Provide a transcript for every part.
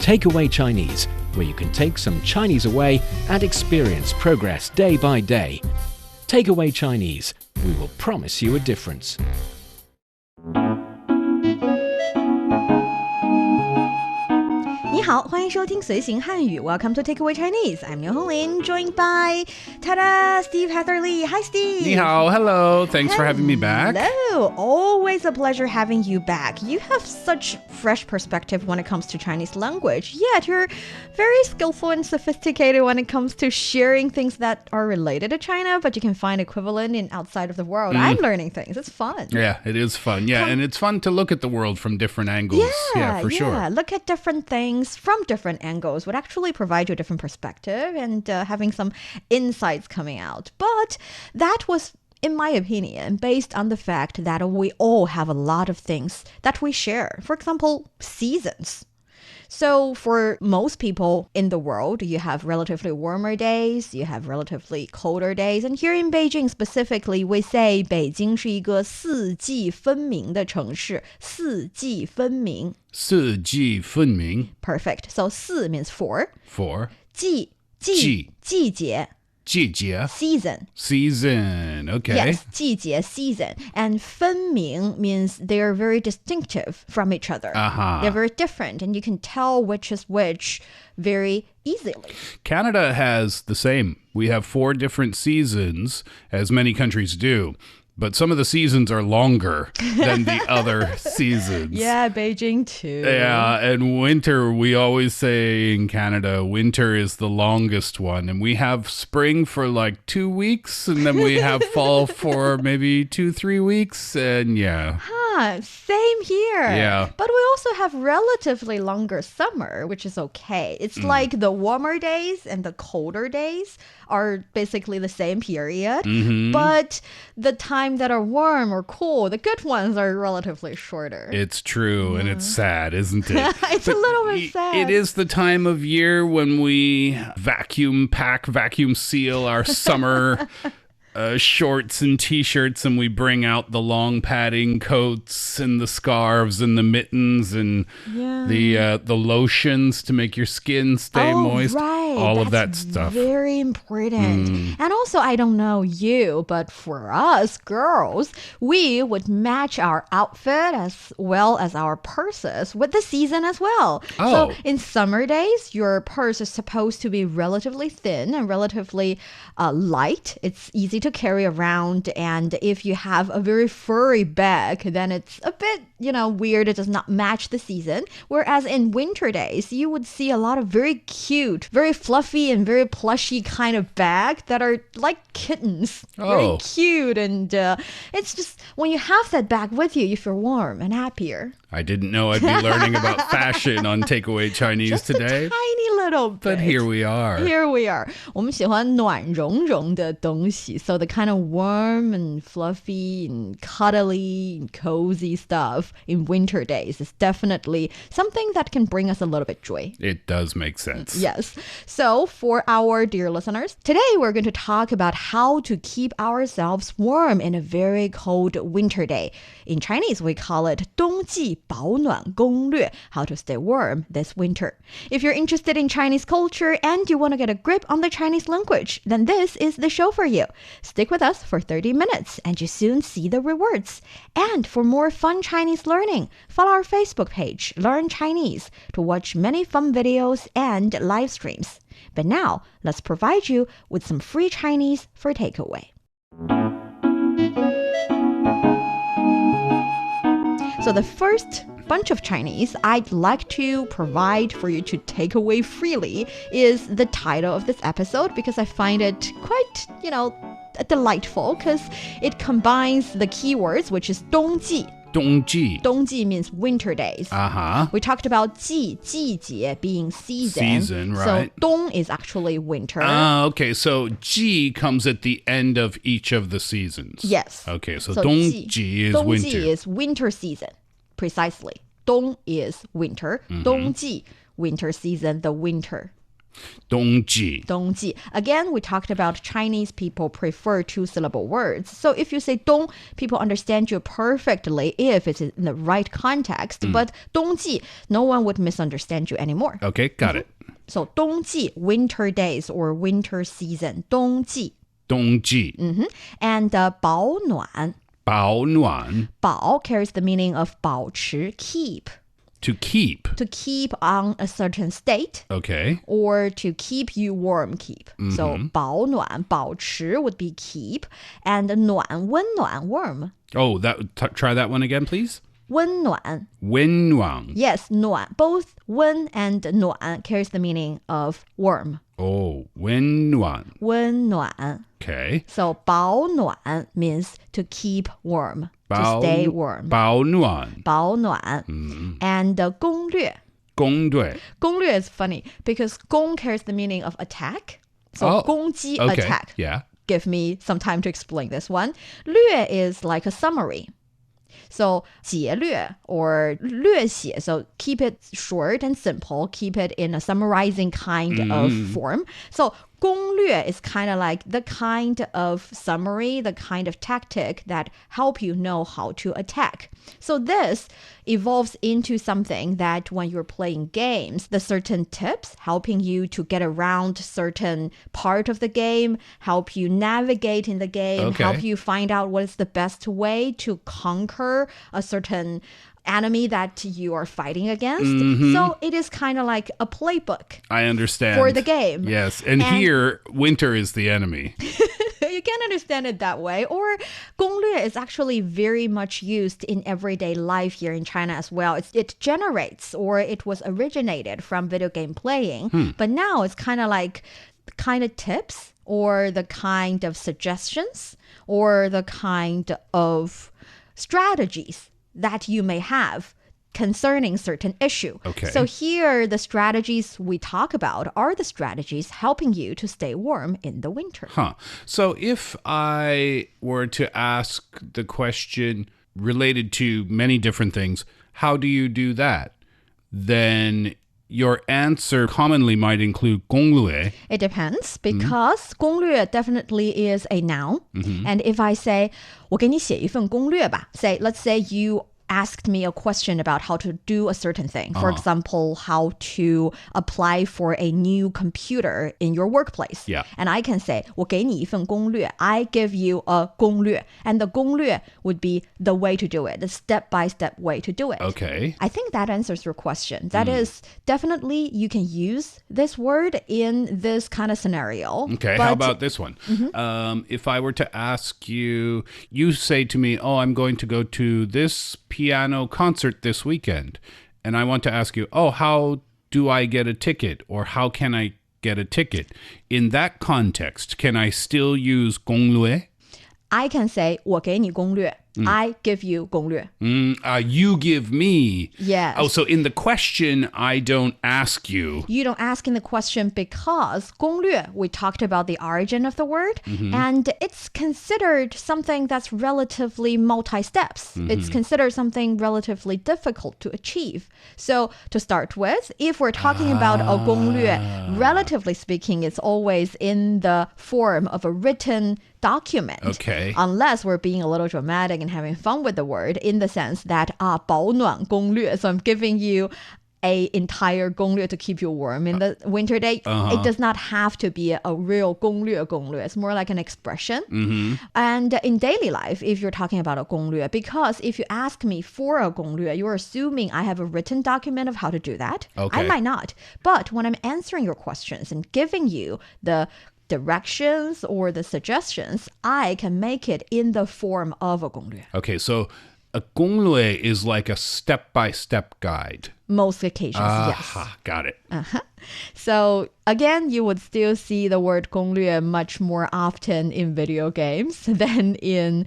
Takeaway Chinese, where you can take some Chinese away and experience progress day by day. Takeaway Chinese, we will promise you a difference. 你好，欢迎收听随行汉语 Welcome to Takeaway Chinese. I'm Niu Honglin, joined by ta-da, Steve Hatherley. Hi, Steve. 你好, hello. Thanks for having me back. Hello. Always a pleasure having you back. You have such fresh perspective when it comes to Chinese language, yet you're very skillful and sophisticated when it comes to sharing things that are related to China, but you can find equivalent in outside of the world. I'm learning things. It's fun. Yeah, it is fun. Yeah, and it's fun to look at the world from different angles. Yeah, for sure. Yeah, look at different things from different angles would actually provide you a different perspective and having some insights coming out. But that was, in my opinion, based on the fact that we all have a lot of things that we share. For example, seasons. So for most people in the world, you have relatively warmer days, you have relatively colder days. And here in Beijing specifically, we say 北京是一个四季分明的城市。四季分明。四季分明. Perfect. So 四 means four. Four. 季节. 季节. Season. Okay. Yes, 季节 season. And 分明 means they're very distinctive from each other. They're very different and you can tell which is which very easily. Canada has the same. We have 4 different seasons, as many countries do. But some of the seasons are longer than the other seasons. Yeah, Beijing too. Yeah, and winter, we always say in Canada, winter is the longest one. And we have spring for like 2 weeks, and then we have fall for maybe 2-3 weeks, and yeah. Same here. Yeah. But we also have relatively longer summer, which is okay. It's like the warmer days and the colder days are basically the same period. But the time that are warm or cool, the good ones are relatively shorter. It's true, and it's sad, isn't it? It's a little bit sad. It is the time of year when we vacuum seal our summer shorts and t-shirts, and we bring out the long padding coats and the scarves and the mittens and the lotions to make your skin stay moist. Right. All of that stuff. Very important. And also, I don't know you, but for us girls, we would match our outfit as well as our purses with the season as well. So in summer days, your purse is supposed to be relatively thin and relatively light. It's easy to carry around, and if you have a very furry bag, then it's a bit, weird. It does not match the season. Whereas in winter days, you would see a lot of very cute, very fluffy and very plushy kind of bag that are like kittens. Very cute, and it's just when you have that bag with you, you feel warm and happier. I didn't know I'd be learning about fashion on Takeaway Chinese Just today. A tiny little bit. But here we are. Here we are. 我们喜欢暖融融的东西. So the kind of warm and fluffy and cuddly and cozy stuff in winter days is definitely something that can bring us a little bit joy. It does make sense. Yes. So for our dear listeners, today we're going to talk about how to keep ourselves warm in a very cold winter day. In Chinese, we call it 冬季保暖攻略, how to stay warm this winter. If you're interested in Chinese culture and you want to get a grip on the Chinese language, then this is the show for you. Stick with us for 30 minutes and you soon see the rewards. And for more fun Chinese learning, follow our Facebook page, Learn Chinese, to watch many fun videos and live streams. But now, let's provide you with some free Chinese for takeaway. So the first bunch of Chinese I'd like to provide for you to take away freely is the title of this episode, because I find it quite, delightful, because it combines the keywords, which is 冬季. 冬季. 冬季 means winter days. We talked about 季节 being season. Season, right. So 冬 is actually winter. Okay, so 季 comes at the end of each of the seasons. Yes. Okay, so 冬季 is winter. 冬季 is winter season, precisely. 冬 is winter. 冬季 winter season, the winter. 冬季. Again, we talked about Chinese people prefer two-syllable words. So if you say 冬, people understand you perfectly if it's in the right context. But 冬季, no one would misunderstand you anymore. Okay, got it. So 冬季, winter days or winter season. 冬季. 冬季. And 保暖. 保暖. 保 carries the meaning of 保持, keep. To keep. To keep on a certain state. Okay. Or to keep you warm, keep. So 保暖, 保持 would be keep. And 暖, 温暖, warm. Oh, try that one again, please. 温暖. 温暖. Yes, 暖. Both 温 and 暖 carries the meaning of warm. Oh, 温暖. 温暖. Okay. So 保暖 means to keep warm. To stay warm. 保暖. 保暖. And 攻略. 攻略. 攻略 is funny because 攻 carries the meaning of attack. So 攻击 okay. attack. Yeah. Give me some time to explain this one. 略 is like a summary. So 节略 or 略写, so keep it short and simple, keep it in a summarizing kind of form. So 攻略 is kind of like the kind of summary, the kind of tactic that help you know how to attack. So this evolves into something that when you're playing games, the certain tips helping you to get around certain part of the game, help you navigate in the game, help you find out what is the best way to conquer a certain enemy that you are fighting against. So it is kind of like a playbook. I understand. For the game. Yes. And here, winter is the enemy. You can understand it that way. Or 攻略 is actually very much used in everyday life here in China as well. It generates or it was originated from video game playing. But now it's kind of like the kind of tips or the kind of suggestions or the kind of strategies that you may have concerning certain issue. Okay. So here, the strategies we talk about are the strategies helping you to stay warm in the winter. So if I were to ask the question related to many different things, how do you do that? Then your answer commonly might include 攻略. It depends because 攻略 definitely is a noun. And if I say 我给你写一份攻略吧, let's say you asked me a question about how to do a certain thing. For example, how to apply for a new computer in your workplace. Yeah. And I can say, 我给你一份攻略. I give you a 攻略. And the 攻略 would be the way to do it, the step-by-step way to do it. Okay. I think that answers your question. That is definitely you can use this word in this kind of scenario. Okay, how about this one? If I were to ask you, you say to me, oh, I'm going to go to this piano concert this weekend. And I want to ask you, oh, how do I get a ticket? Or how can I get a ticket? In that context, can I still use 攻略? I can say 我给你攻略. I give you 攻略. You give me. Yes. Oh, so in the question, I don't ask you. You don't ask in the question because 攻略, we talked about the origin of the word, and it's considered something that's relatively multi-steps. It's considered something relatively difficult to achieve. So to start with, if we're talking about a 攻略, relatively speaking, it's always in the form of a written document. Okay. Unless we're being a little dramatic and having fun with the word in the sense that 保暖攻略. So I'm giving you a entire 攻略 to keep you warm in the winter day. It does not have to be a real 攻略. It's more like an expression. And in daily life, if you're talking about a 攻略, because if you ask me for a 攻略, you're assuming I have a written document of how to do that. Okay. I might not. But when I'm answering your questions and giving you the directions or the suggestions, I can make it in the form of a 攻略. Okay, so a 攻略 is like a step-by-step guide. Most occasions, yes. Got it. So again, you would still see the word 攻略 much more often in video games than in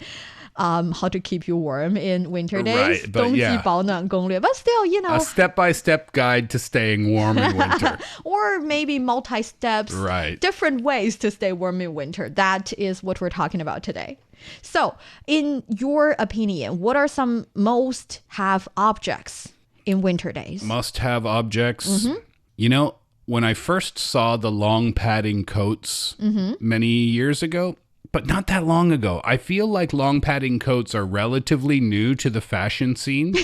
how to keep you warm in winter days. Right, but yeah. 冬季保暖攻略. But still, you know. A step-by-step guide to staying warm in winter. Or maybe multi-steps. Right. Different ways to stay warm in winter. That is what we're talking about today. So, in your opinion, what are some must-have objects in winter days? Must-have objects. You know, when I first saw the long padding coats many years ago, but not that long ago, I feel like long padding coats are relatively new to the fashion scene.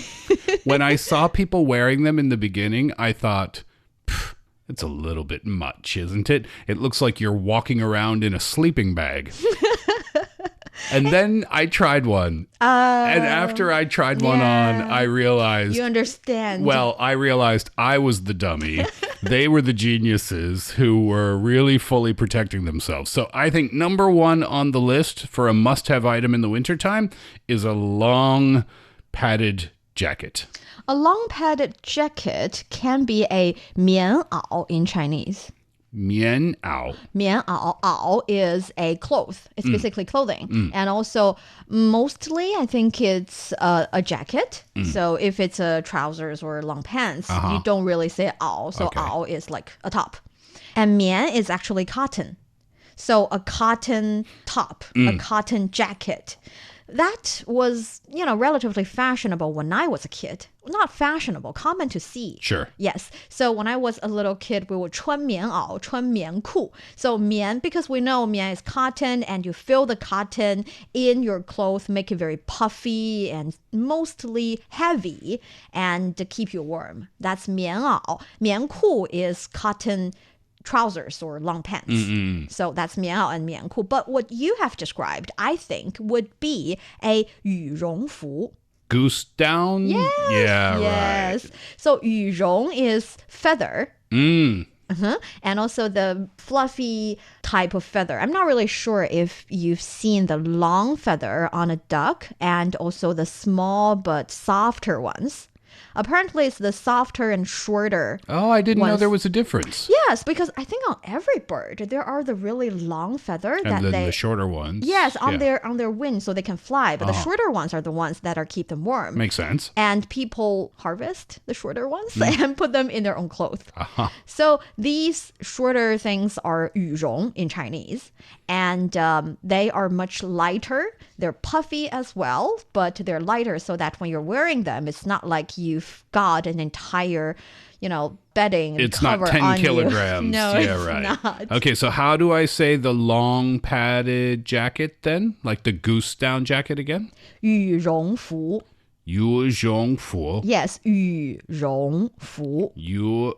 When I saw people wearing them in the beginning, I thought, it's a little bit much, isn't it? It looks like you're walking around in a sleeping bag. And then I tried one. And after I tried one on, I realized... You understand. Well, I realized I was the dummy. They were the geniuses who were really fully protecting themselves. So I think number one on the list for a must-have item in the wintertime is a long padded jacket. A long padded jacket can be a 棉袄 in Chinese. 棉袄. 棉袄, 袄 is a cloth. It's basically clothing. And also, mostly, I think it's a jacket. So if it's a trousers or long pants, you don't really say 袄. So 袄 is like a top. And 棉 is actually cotton. So a cotton top, a cotton jacket. That was, relatively fashionable when I was a kid. Not fashionable, common to see. Sure. Yes. So when I was a little kid, we would 穿棉袄, 穿棉裤. So 棉, because we know 棉 is cotton and you feel the cotton in your clothes, make it very puffy and mostly heavy and to keep you warm. That's 棉袄. 棉裤 is cotton trousers or long pants. So that's 棉袄 and 棉裤. But what you have described, I think, would be a 羽绒服. Goose-down? Yes. Yeah, yes. right. So 羽绒 is feather. And also the fluffy type of feather. I'm not really sure if you've seen the long feather on a duck and also the small but softer ones. Apparently, it's the softer and shorter. Oh, I didn't know ones. there was a difference. Yes, because I think on every bird there are the really long feather And that then they the shorter ones. yes on their wings so they can fly. But the shorter ones are the ones that are keep them warm. Makes sense. And people harvest the shorter ones and put them in their own clothes. So these shorter things are 羽绒 in Chinese. And they are much lighter. They're puffy as well, but they're lighter so that when you're wearing them, it's not like you've got an entire, bedding and It's cover not 10 on kilograms. You. No, yeah, it's right. not. Okay, so how do I say the long padded jacket then? Like the goose-down jacket again? 羽绒服. 羽绒服. Yes, 羽绒服. 羽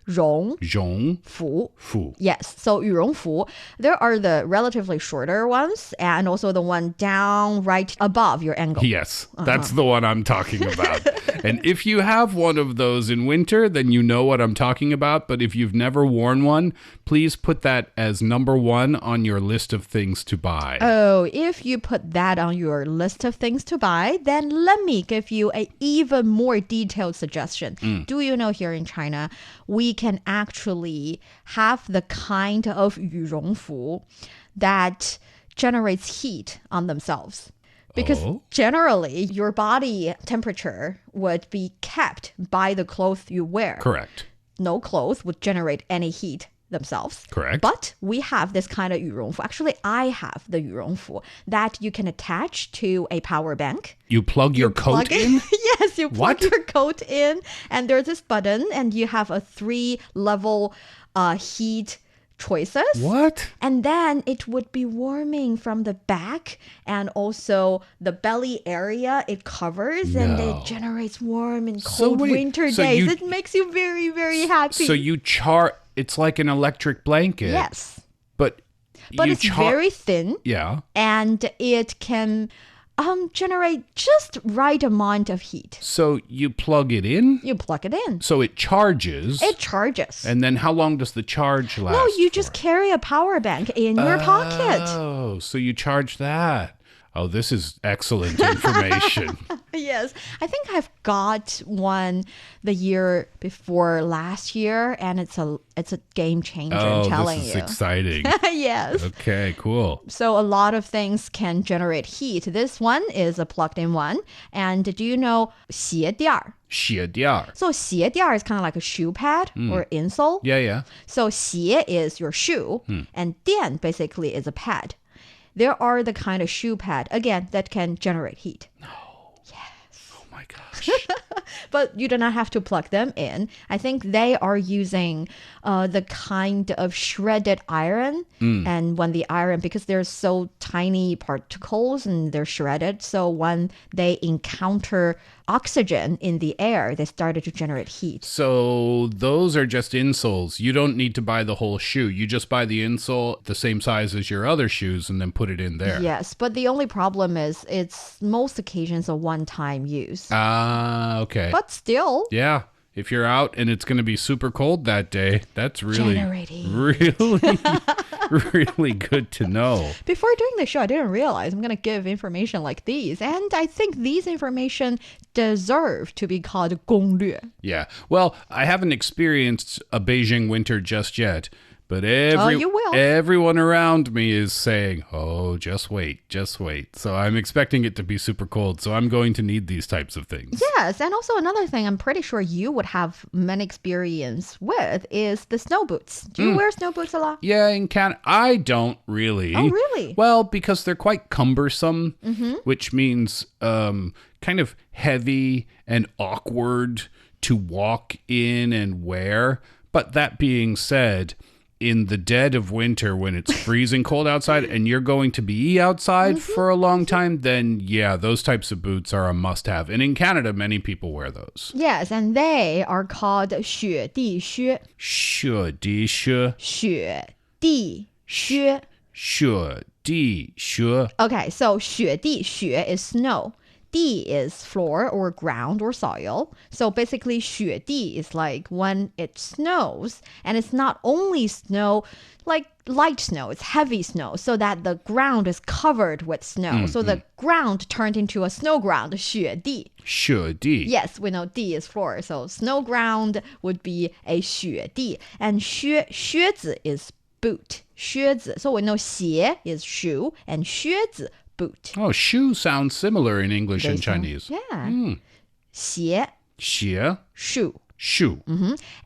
绒绒服.服. Yes, so 羽绒服. There are the relatively shorter ones and also the one down right above your ankle. Yes, that's the one I'm talking about. And if you have one of those in winter, then you know what I'm talking about. But if you've never worn one, please put that as number one on your list of things to buy. Oh, if you put that on your list of things to buy, then let me give you an even more detailed suggestion. Do you know here in China, we can actually have the kind of 羽绒服 that generates heat on themselves. Because generally, your body temperature would be kept by the clothes you wear. Correct. No clothes would generate any heat themselves. Correct. But we have this kind of 羽绒服. Actually, I have the 羽绒服 that you can attach to a power bank. You plug your coat in? Yes, you plug your coat in, and there's this button, and you have a 3-level heat choices. What? And then it would be warming from the back and also the belly area it covers and it generates warm and cold winter days. It makes you very, very happy. So you it's like an electric blanket. Yes. But it's very thin. Yeah. And it can generate just right amount of heat. So you plug it in? You plug it in. So it charges. It charges. And then how long does the charge last? No, you just carry a power bank in your pocket. Oh, so you charge that. Oh, this is excellent information. Yes. I think I've got one the year before last year, and it's a game changer, I'm telling you. Oh, this is exciting. Yes. Okay, cool. So a lot of things can generate heat. This one is a plugged-in one. And do you know 鞋垫儿? 鞋垫儿. So 鞋垫儿 is kind of like a shoe pad or insole. Yeah, yeah. So 鞋 is your shoe, and 垫 basically is a pad. There are the kind of shoe pad, again, that can generate heat. No. Yes. Oh my gosh. But you do not have to plug them in. I think they are using the kind of shredded iron. And when the iron, because they're so tiny particles and they're shredded, so when they encounter oxygen in the air, they started to generate heat. So those are just insoles. You don't need to buy the whole shoe. You just buy the insole the same size as your other shoes and then put it in there. Yes, but the only problem is it's most occasions a one-time use. Ah, okay. But still. Yeah. If you're out and it's going to be super cold that day, that's really, Generating. really good to know. Before doing the show, I didn't realize I'm going to give information like these. And I think these information deserve to be called 攻略. Yeah. Well, I haven't experienced a Beijing winter just yet. But you will. everyone around me is saying, oh, just wait, just wait. So I'm expecting it to be super cold. So I'm going to need these types of things. Yes, and also another thing I'm pretty sure you would have many experience with is the snow boots. Do you wear snow boots a lot? Yeah, in Canada, I don't really. Oh, really? Well, because they're quite cumbersome, which means kind of heavy and awkward to walk in and wear. But that being said, in the dead of winter when it's freezing cold outside and you're going to be outside for a long time, then yeah, those types of boots are a must-have. And in Canada, many people wear those. Yes, and they are called 雪地靴. 雪地靴. 雪地靴. 雪地靴. Okay, so 雪地雪 is snow. 地 is floor or ground or soil. So basically 雪地 is like when it snows, and it's not only snow, like light snow, it's heavy snow, so that the ground is covered with snow. So the ground turned into a snow ground, 雪地. 雪地. Yes, we know 地 is floor, so snow ground would be a 雪地. And 靴子 is boot, 靴子. So we know 鞋 is shoe, and 靴子 boot. Oh, shoe sounds similar in English and Chinese. Yeah. 鞋, 鞋, shoe. shoe.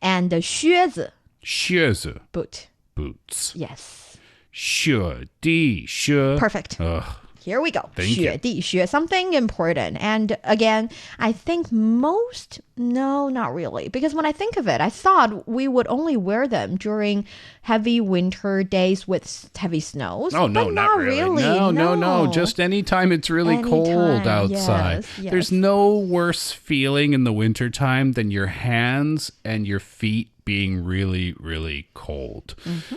And 靴子, 靴子, boot. boots. Yes. 雪地靴. Perfect. Ugh. Here we go. Thank you. 雪地靴, something important. And again, I think no, not really. Because when I think of it, I thought we would only wear them during heavy winter days with heavy snows. Oh, no, but not really. No. Just anytime it's really cold Anytime, outside. yes. There's no worse feeling in the wintertime than your hands and your feet being really, really cold.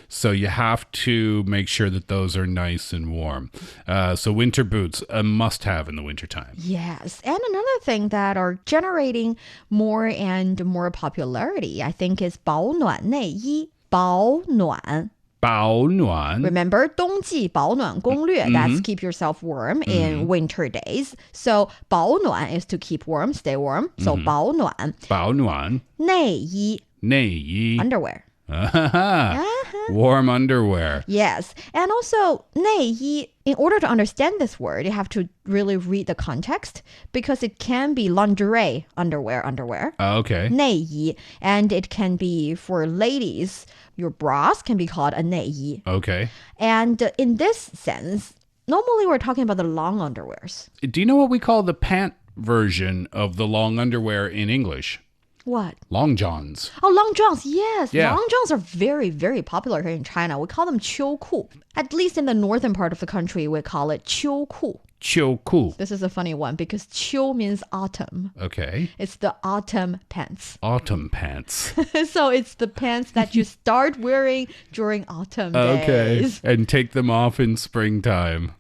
So you have to make sure that those are nice and warm. So winter boots, a must-have in the wintertime. Yes. And another thing that are generating more and more popularity, I think, is 保暖内衣. 保暖. 保暖. Remember 冬季保暖攻略, that's keep yourself warm in winter days. So 保暖 is to keep warm, stay warm. So 保暖. 保暖. 内衣. 内衣. Underwear. Warm underwear. Yes. And also 内衣, in order to understand this word, you have to really read the context because it can be lingerie underwear. Okay. 内衣. And it can be for ladies, your bras can be called a 内衣. Okay. And in this sense, normally we're talking about the long underwears. Do you know what we call the pant version of the long underwear in English? What? Long johns. Oh, long johns. Yes. Yeah. Long johns are very, very popular here in China. We call them 秋裤. At least in the northern part of the country, we call it 秋裤. 秋裤. This is a funny one because 秋 means autumn. Okay. It's the autumn pants. Autumn pants. So it's the pants that you start wearing during autumn Okay. days. And take them off in springtime.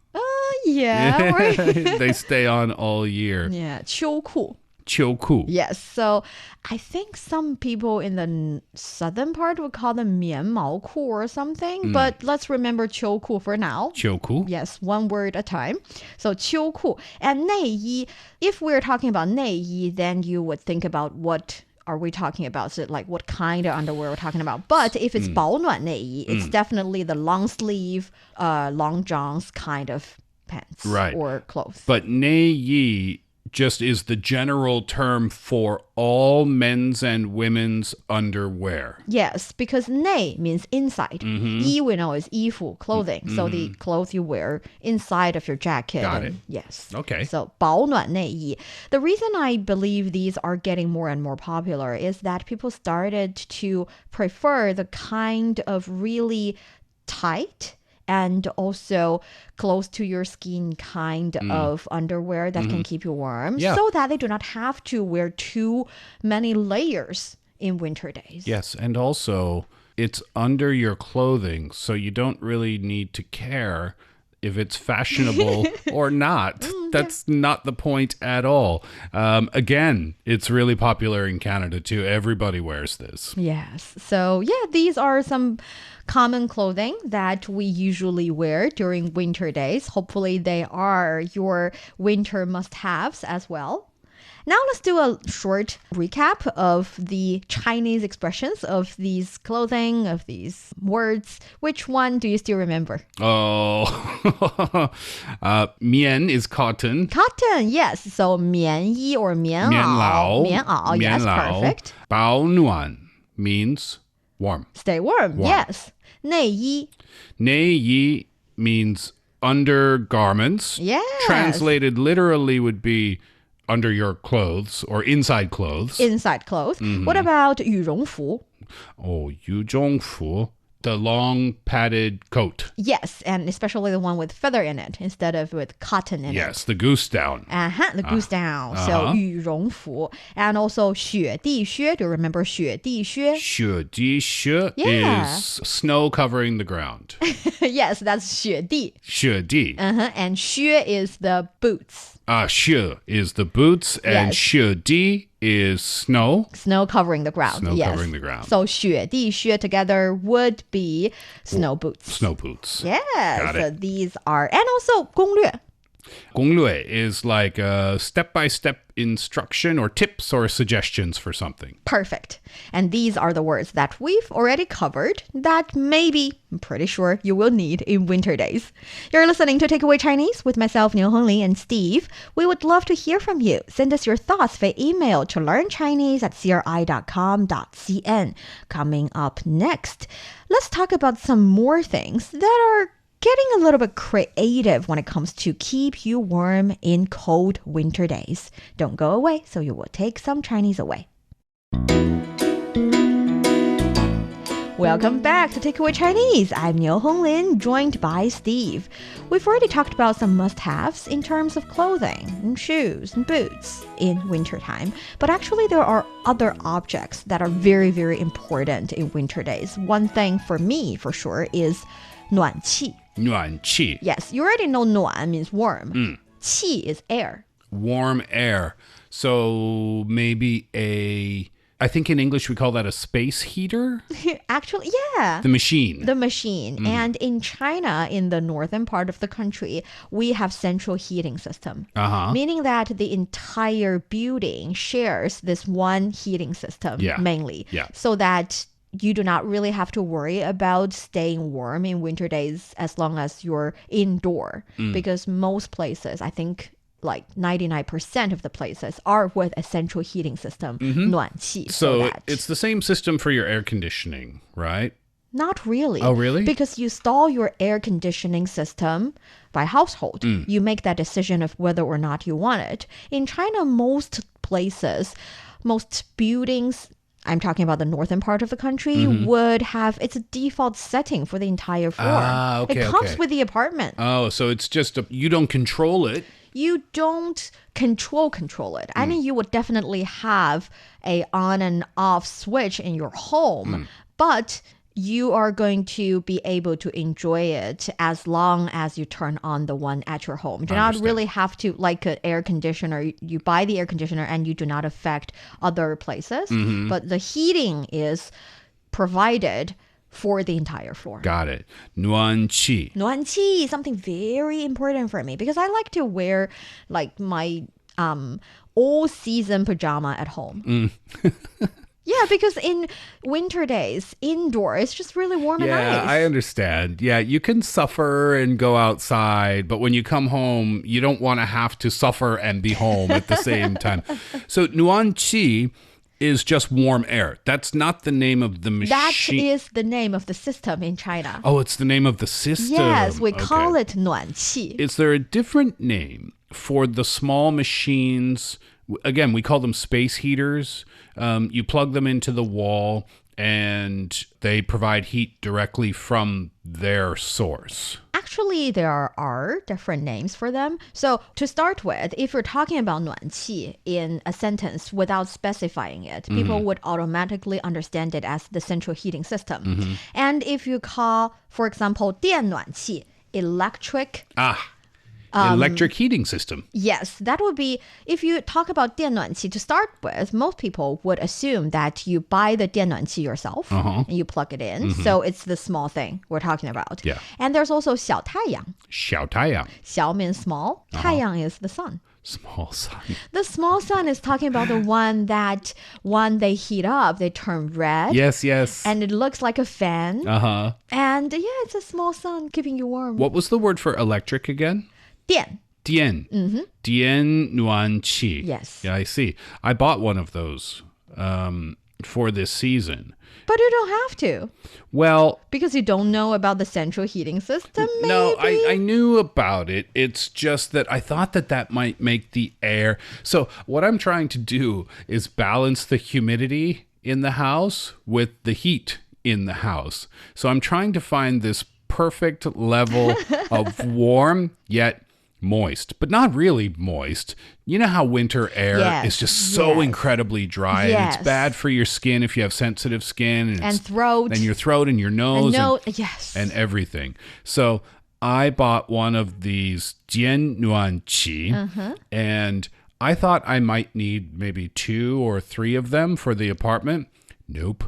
Yeah. They stay on all year. Yeah. 秋裤. 秋裤. Yes. So I think some people in the southern part would call them 棉毛裤 or something. But let's remember 秋裤 for now. 秋裤. Yes, one word at a time. So 秋裤 and 内衣. If we're talking about 内衣, then you would think about what are we talking about? So like what kind of underwear we're talking about? But if it's 保暖内衣, it's definitely the long sleeve, long johns kind of pants Right. or clothes. But 内衣 just is the general term for all men's and women's underwear. Yes, because 内 means inside. 衣 we know is 衣服, clothing. So the clothes you wear inside of your jacket. Got it. Yes. Okay. So 保暖内衣. The reason I believe these are getting more and more popular is that people started to prefer the kind of really tight and also close to your skin kind of underwear that can keep you warm so that they do not have to wear too many layers in winter days. Yes, and also it's under your clothing, so you don't really need to care if it's fashionable or not. That's not the point at all. Again, it's really popular in Canada too. Everybody wears this. Yes. So yeah, these are some common clothing that we usually wear during winter days. Hopefully they are your winter must-haves as well. Now let's do a short recap of the Chinese expressions of these clothing, of these words. Which one do you still remember? Oh, mian is cotton. Cotton, yes. So 棉衣 or 棉袄. 棉袄, yes, perfect. 保暖 means warm. Stay warm, yes. 内衣. 内衣 means undergarments. Yes. Translated literally would be under your clothes or inside clothes. Inside clothes. What about 羽绒服? Oh, 羽绒服, the long padded coat. Yes, and especially the one with feather in it instead of with cotton in it. Yes, the goose-down. The goose-down. So 羽绒服. And also 雪地靴. Do you remember 雪地靴? 雪地靴 Yeah. is snow covering the ground. Yes, that's 雪地. 雪地. And 靴 is the boots. 雪 is the boots, and Yes. 雪地 is snow. Snow covering the ground. Snow yes. covering the ground. So 雪地靴 together would be snow boots. Snow boots. Yes. Got So it. these are, and also 攻略. 攻略 is like a step-by-step instruction or tips or suggestions for something. Perfect. And these are the words that we've already covered that maybe, I'm pretty sure, you will need in winter days. You're listening to Takeaway Chinese with myself, Niu Honglin and Steve. We would love to hear from you. Send us your thoughts via email to learnchinese@cri.com.cn. Coming up next, let's talk about some more things that are getting a little bit creative when it comes to keep you warm in cold winter days. Don't go away, so you will take some Chinese away. Welcome back to Takeaway Chinese. I'm Niu Honglin, joined by Steve. We've already talked about some must-haves in terms of clothing and shoes and boots in wintertime. But actually, there are other objects that are very, very important in winter days. One thing for me, for sure, is 暖气. 暖气. Yes, you already know 暖 means warm. 气 is air. Warm air. So maybe I think in English we call that a space heater. Actually, yeah. The machine. The machine. And in China, in the northern part of the country, we have central heating system. Meaning that the entire building shares this one heating system mainly. Yeah. So that you do not really have to worry about staying warm in winter days as long as you're indoor. Because most places, I think like 99% of the places are with a central heating system, 暖气. So it's the same system for your air conditioning, right? Not really. Oh, really? Because you install your air conditioning system by household. You make that decision of whether or not you want it. In China, most places, most buildings, I'm talking about the northern part of the country, would have, it's a default setting for the entire floor. Okay, it comes with the apartment. Oh, so it's just, you don't control it. You don't control it. I mean, you would definitely have a on and off switch in your home, but you are going to be able to enjoy it as long as you turn on the one at your home. You do not really have to, like an air conditioner, you buy the air conditioner and you do not affect other places, but the heating is provided for the entire floor. Got it. 暖气. 暖气, something very important for me because I like to wear like my all season pajama at home. Yeah, because in winter days, indoor, it's just really warm and Yeah, nice. I understand. Yeah, you can suffer and go outside, but when you come home, you don't want to have to suffer and be home at the same time. So nuǎn qi is just warm air. That's not the name of the machine. That is the name of the system in China. Oh, it's the name of the system. Yes, we call it 暖气. Is there a different name for the small machines? Again, we call them space heaters. You plug them into the wall and they provide heat directly from their source. Actually, there are different names for them. So to start with, if you're talking about 暖气 in a sentence without specifying it, people would automatically understand it as the central heating system. And if you call, for example, 电暖气, electric Electric heating system. Yes, that would be, if you talk about 电暖气 to start with, most people would assume that you buy the 电暖气yourself and you plug it in. So it's the small thing we're talking about. Yeah. And there's also 小太阳. 小太阳. 小 means small. 太阳 is the sun. Small sun. The small sun is talking about the one that when they heat up, they turn red. Yes, yes. And it looks like a fan. Uh-huh. And yeah, it's a small sun keeping you warm. What was the word for electric again? 电. Dian. Dian nuǎn qi. Yes. Yeah, I see. I bought one of those for this season. But you don't have to. Well, Because you don't know about the central heating system, maybe? no, I knew about it. It's just that I thought that might make the air. So what I'm trying to do is balance the humidity in the house with the heat in the house. So I'm trying to find this perfect level of warm yet moist, but not really moist. You know how winter air is just so incredibly dry, and it's bad for your skin if you have sensitive skin, And throat. and your throat and your nose, yes. and everything. So I bought one of these Jian nuǎn qi, and I thought I might need maybe 2 or 3 of them for the apartment. Nope,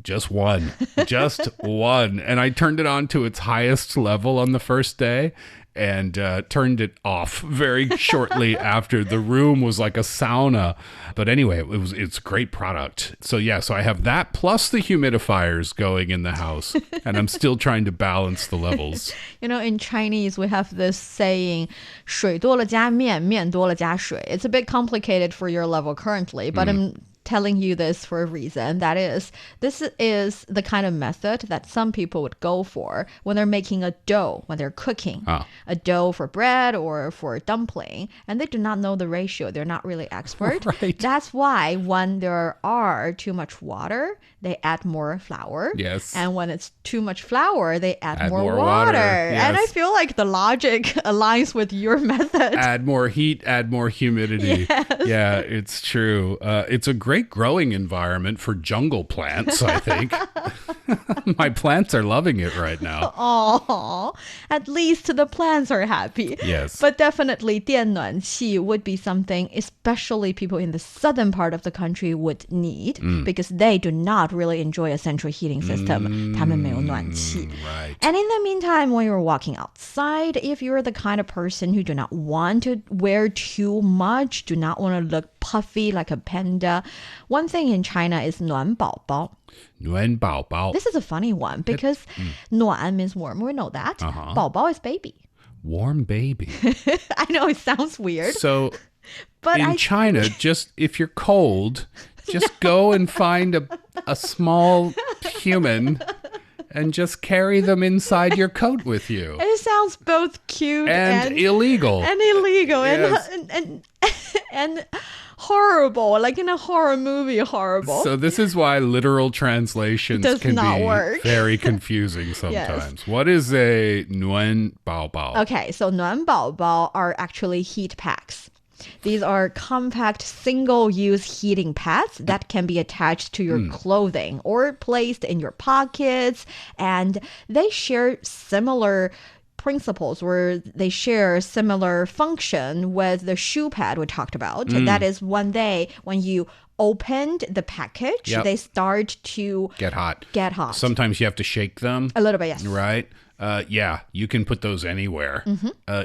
just one. Just one. And I turned it on to its highest level on the first day and turned it off very shortly after. The room was like a sauna. But anyway, it's a great product. So yeah, so I have that plus the humidifiers going in the house, and I'm still trying to balance the levels. You know, in Chinese, we have this saying, 水多了加面，面多了加水. It's a bit complicated for your level currently, but I'm telling you this for a reason. That is, this is the kind of method that some people would go for when they're making a dough, when they're cooking a dough for bread or for dumpling, and they do not know the ratio. They're not really expert. Right. That's why when there are too much water, they add more flour. Yes. And when it's too much flour, they add more more water. water. And I Yes. feel like the logic aligns with your method. Add more heat, add more humidity. Yeah, it's true. It's a great growing environment for jungle plants, I think. My plants are loving it right now. Oh, at least the plants are happy. Yes. But definitely 电暖气 would be something especially people in the southern part of the country would need because they do not really enjoy a central heating system. 他们没有暖气. Right. And in the meantime, when you're walking outside, if you're the kind of person who do not want to wear too much, do not want to look puffy like a panda, one thing in China is 暖宝宝. nuǎn bao bao. This is a funny one because 暖 means warm. We know that. 宝宝 is baby. Warm baby. I know it sounds weird, So but in China, just if you're cold, just go and find a small human and just carry them inside your coat with you. it sounds both cute And illegal. and illegal Yes. and horrible, like in a horror movie, horrible. So this is why literal translations Does can not be work. very confusing sometimes. What is a nuǎn bao bao? Okay, so 暖宝宝 are actually heat packs. These are compact single-use heating pads that can be attached to your clothing or placed in your pockets, and they share similar principles where they share similar function with the shoe pad we talked about. That is when you opened the package, they start to get hot. Sometimes you have to shake them. A little bit, yes. Right? Yeah, you can put those anywhere.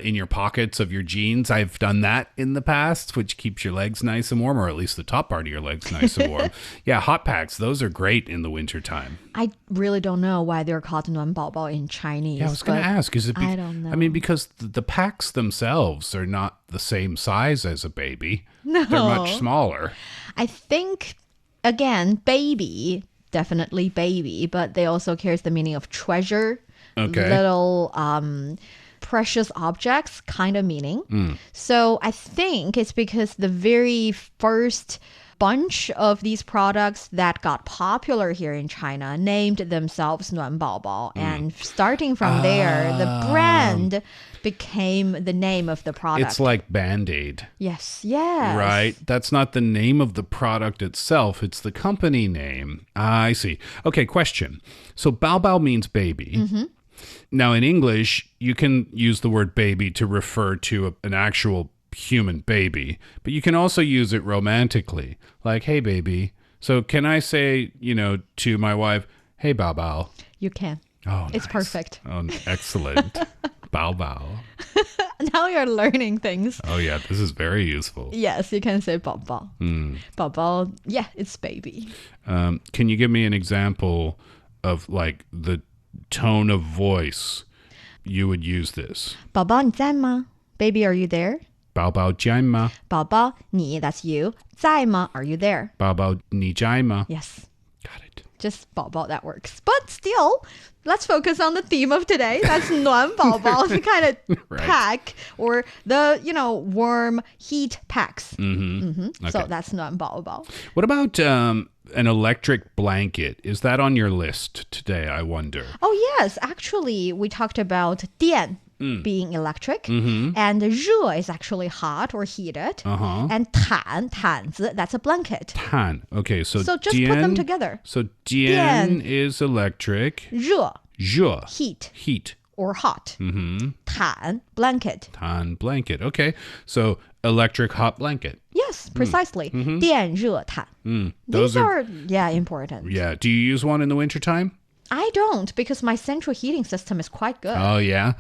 In your pockets of your jeans. I've done that in the past, which keeps your legs nice and warm, or at least the top part of your legs nice and warm. Yeah, hot packs, those are great in the wintertime. I really don't know why they're called 暖宝宝 in Chinese. Yeah, I was going to ask. Is it I don't know. I mean, because the packs themselves are not the same size as a baby. No. They're much smaller. I think, again, baby, definitely baby, but they also carries the meaning of treasure. Okay. Little precious objects kind of meaning. So I think it's because the very first bunch of these products that got popular here in China named themselves 暖宝宝. And starting from there, the brand became the name of the product. It's like Band-Aid. Yes. Right? That's not the name of the product itself. It's the company name. I see. Okay, question. So bao bao means baby. Now, in English, you can use the word baby to refer to an actual human baby, but you can also use it romantically, like, hey, baby. So can I say, to my wife, hey, bao bao? You can. Oh, it's nice. Perfect. Oh, excellent. Bao bao. Now you're learning things. Oh, yeah, this is very useful. Yes, you can say 宝宝. 宝宝, yeah, it's baby. Can you give me an example of, like, the tone of voice you would use this? 宝宝你在吗? Baby, are you there? 宝宝在吗? 宝宝你, that's you. 在吗? Are you there? 宝宝你在吗? Yes. Got it. Just 宝宝, that works. But still, let's focus on the theme of today. That's 暖宝宝, the kind of right. pack, or the, warm heat packs. Okay. So that's 暖宝宝. What about an electric blanket? Is that on your list today, I wonder? Oh, yes. Actually, we talked about 电 being electric, and 热 is actually hot or heated, and 毯子, that's a blanket. 毯. Okay, so just put 电 them together. So 电 is electric. 热 热 heat or hot. 毯 blanket. 毯 blanket. Okay, so electric hot blanket. Yes, precisely. 电热毯. Those These are important. Yeah. Do you use one in the wintertime? I don't, because my central heating system is quite good. Oh, yeah?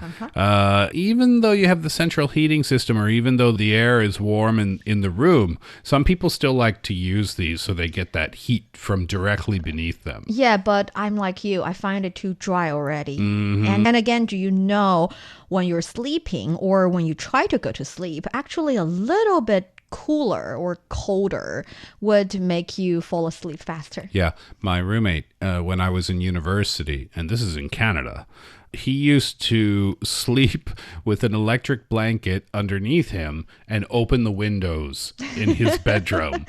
Even though you have the central heating system, or even though the air is warm in the room, some people still like to use these so they get that heat from directly beneath them. Yeah, but I'm like you. I find it too dry already. And then again, do you know when you're sleeping or when you try to go to sleep, actually a little bit cooler or colder would make you fall asleep faster. Yeah, my roommate, when I was in university, and this is in Canada, he used to sleep with an electric blanket underneath him and open the windows in his bedroom.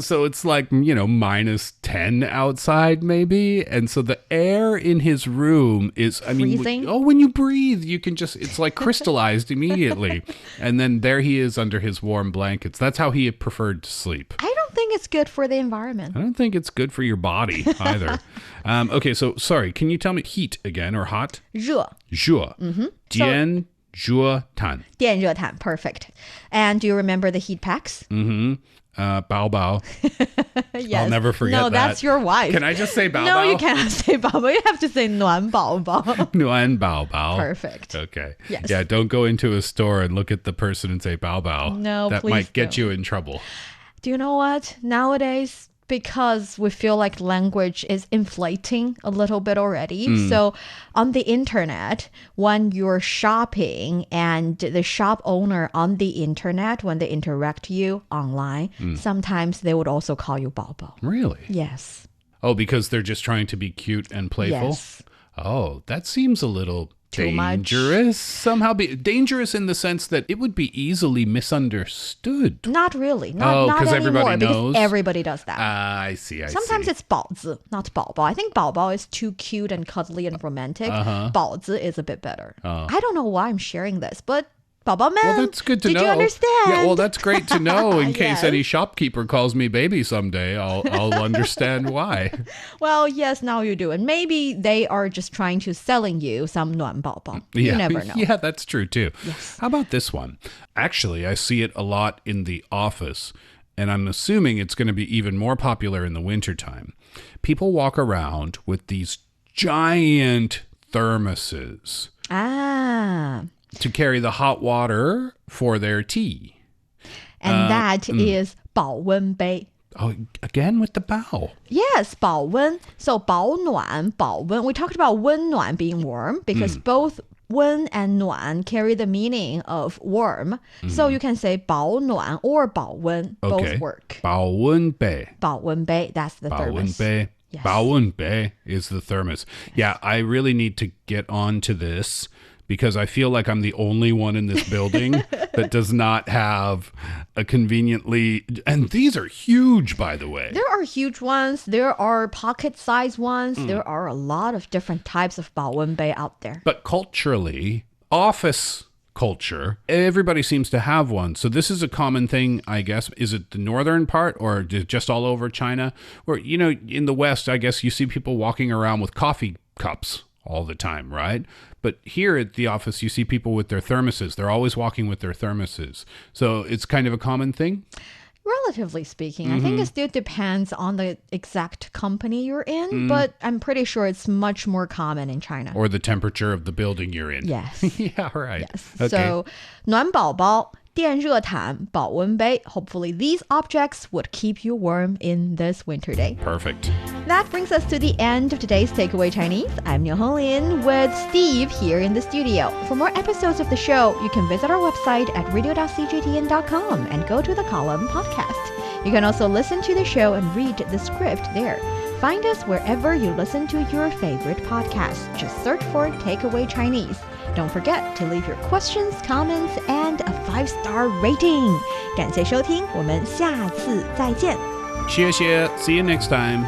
So it's like, minus 10 outside maybe. And so the air in his room is, freezing? When you breathe, you can just, it's like crystallized immediately. And then there he is under his warm blankets. That's how he preferred to sleep. I don't think it's good for the environment. I don't think it's good for your body either. Okay, so sorry, can you tell me heat again or hot? 热. 热. 电热毯. 电热毯, perfect. And do you remember the heat packs? Bao bao. Yes. I'll never forget that. No, that's your wife. Can I just say bao bao? No, you cannot say bao bao. You have to say 暖宝宝. nuǎn bao bao. Perfect. Okay. Yes. Yeah, don't go into a store and look at the person and say bao bao. No, that please might get don't. you in trouble. Do you know what? Nowadays, because we feel like language is inflating a little bit already. So on the internet, when you're shopping and the shop owner on the internet, when they interact you online, sometimes they would also call you 宝宝. Really? Yes. Oh, because they're just trying to be cute and playful? Yes. Oh, that seems a little Too much. dangerous. Somehow dangerous in the sense that it would be easily misunderstood. Not really. Not anymore. Everybody knows. Because everybody does that. I see. Sometimes it's 宝子, not 宝宝. I think 宝宝 is too cute and cuddly and romantic. 宝子 is a bit better. I don't know why I'm sharing this, but 宝宝们, well, that's good to know. Did you understand? Yeah, well, that's great to know in case Yes. any shopkeeper calls me baby someday. I'll understand why. Well, yes, now you do. And maybe they are just trying to selling you some 暖宝宝. You never know. Yeah, that's true too. Yes. How about this one? Actually, I see it a lot in the office. and I'm assuming it's going to be even more popular in the wintertime. People walk around with these giant thermoses to carry the hot water for their tea. And that is 保温杯. Oh, again with the bow. Yes, 保温. So 保暖, 保温. We talked about 温暖 being warm because both 温 and 暖 carry the meaning of warm. So you can say 保暖 or 保温. Both work. 保温杯. 保温杯, that's the 保温 thermos. 杯. Yes. 保温杯 is the thermos. Yeah, I really need to get on to this because I feel like I'm the only one in this building that does not have a conveniently... And these are huge, by the way. There are huge ones. There are pocket-sized ones. There are a lot of different types of 保温杯 out there. But culturally, office culture, everybody seems to have one. So this is a common thing, I guess. Is it the northern part or just all over China? Or, you know, in the West, I guess you see people walking around with coffee cups all the time, right? But here at the office, you see people with their thermoses. They're always walking with their thermoses. So it's kind of a common thing? Relatively speaking, I think it still depends on the exact company you're in, but I'm pretty sure it's much more common in China. Or the temperature of the building you're in. Yes. Yeah, right. Yes. Okay. So, 暖宝宝, 电热毯, 保温杯. Hopefully these objects would keep you warm in this winter day. Perfect. That brings us to the end of today's Takeaway Chinese. I'm Niu Honglin with Steve here in the studio. For more episodes of the show, you can visit our website at radio.cjtn.com and go to the column podcast. You can also listen to the show and read the script there. Find us wherever you listen to your favorite podcasts. Just search for Takeaway Chinese. Don't forget to leave your questions, comments, and a 5-star rating. 感谢收听，我们下次再见。谢谢. See you next time.